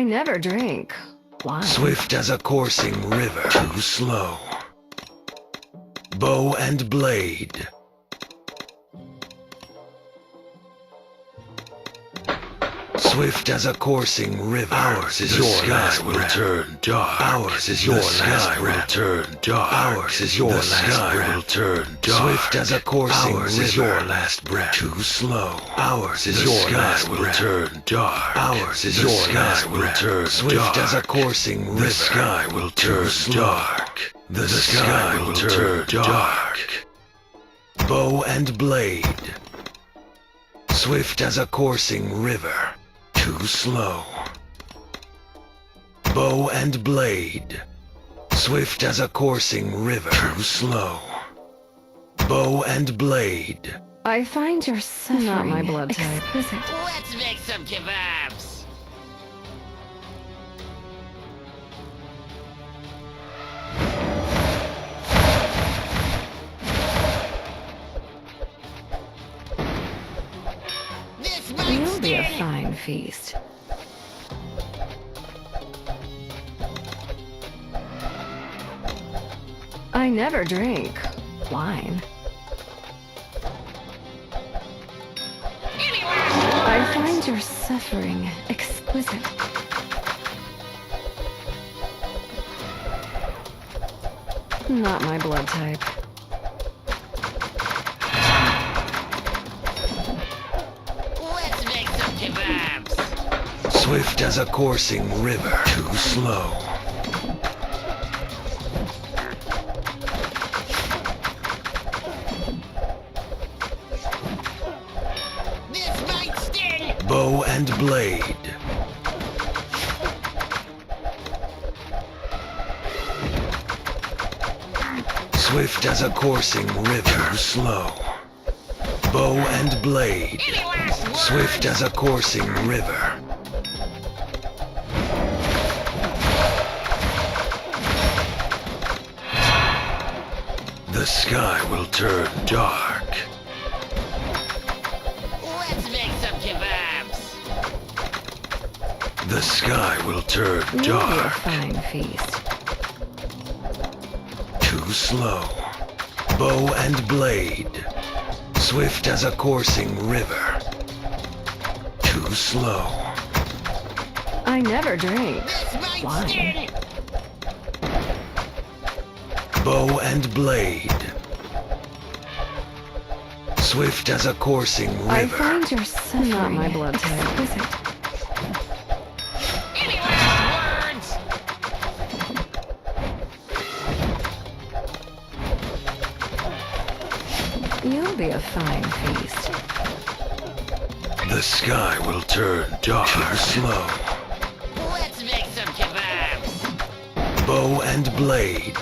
never drink. Why? Swift as a coursing river. Too slow. Bow and blade. Swift as a coursing river. Ours is your last will turn dark. Ours is your last will turn dark. Ours is your last will turn dark. Swift as a coursing river. Ours is your last breath. Too slow. Ours is your last will turn dark. Ours is your last will turn dark. Swift as a coursing river. The sky will turn dark. The sky will turn dark. Bow and blade. Swift as a coursing river. Too slow. Bow and blade. Swift as a coursing river. Too slow. Bow and blade. I find your suffering not my blood type. Exquisite. Let's make some kebabs. You'll be a fine feast. I never drink wine. I find your suffering exquisite. Not my blood type. Swift as a coursing river. Too slow. This might sting. Bow and blade. Swift as a coursing river. Too slow. Bow and blade. Swift as a coursing river. The sky will turn dark. Let's make some kebabs. The sky will turn You'll be a dark. fine feast. Too slow. Bow and blade. Swift as a coursing river. Too slow. I never drink This might wine. sting. Bow and blade. Swift as a coursing I river. find your suffering not my blood type. Exquisite. Any last words? You'll be a fine feast. The sky will turn dark. Too slow. Let's make some kebabs. Bow and blade.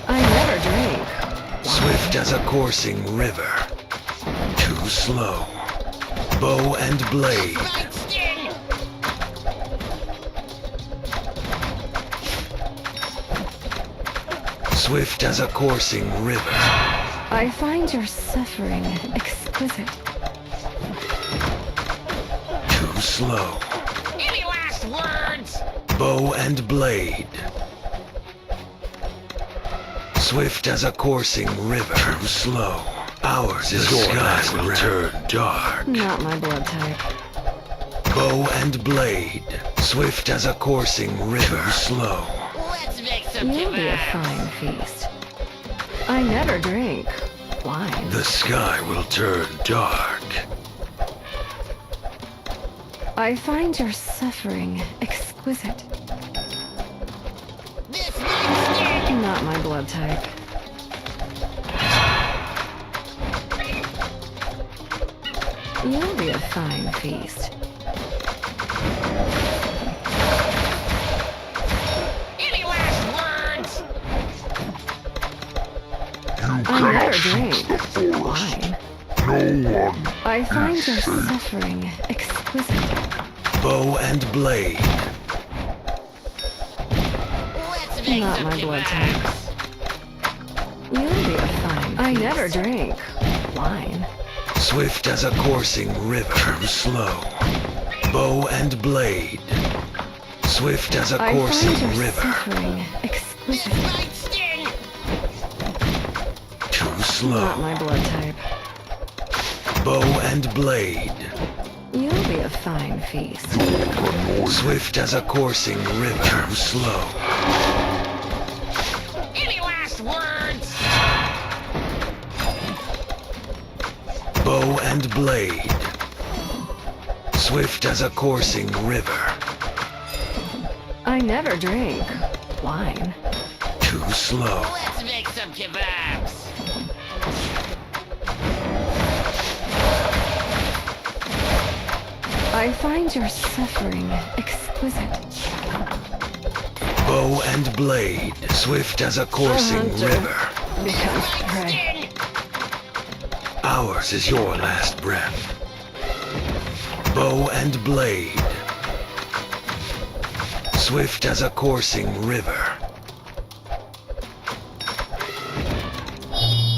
I never drink. Swift as a coursing river. Too slow. Bow and blade. Might sting. Swift as a coursing river. I find your suffering exquisite. Too slow. Any last words? Bow and blade. Swift as a coursing river. Too slow. Ours is your last will turn dark. Not my blood type. Bow and blade. Swift as a coursing river. Too slow. Let's make some You'll be a kebabs. fine feast. I never drink wine. The sky will turn dark. I find your suffering exquisite. This might sting. Not my blood type. You'll be a fine feast. Any last words? I never drink wine. No one. I find your suffering exquisite. Bow and blade. Let's make Not some my blood kebabs. type. You'll be a fine I feast. never drink wine. Swift as a coursing river. Too slow. Bow and blade. Swift as a I coursing find your river. suffering This exquisite. might sting. Too Not slow. my blood type. Bow and blade. You'll be a fine feast. Swift as a coursing river. Too slow. Any last words? Bow and blade. Swift as a coursing river. I never drink wine. Too slow. Let's make some kebabs. I find your suffering exquisite. Bow and blade. Swift as a coursing hunter. river. Becomes Might prey. sting. Ours is your last breath. Bow and blade. Swift as a coursing river.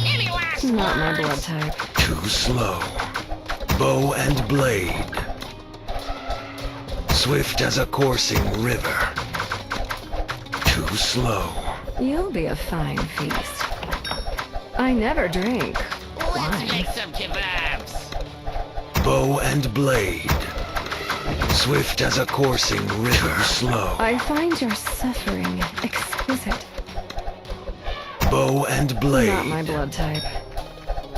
Any last Not my words? blood type. Too slow. Bow and blade. Swift as a coursing river. Too slow. You'll be a fine feast. I never drink Let's wine. make some kebabs. Bow and blade. Swift as a coursing river. Too slow. I find your suffering exquisite. Bow and blade. Not my blood type.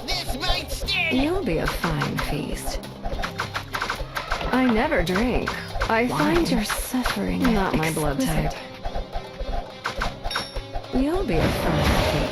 This might sting. You'll be a fine feast. I never drink. I find your suffering not my blood type. You'll be a fine feast.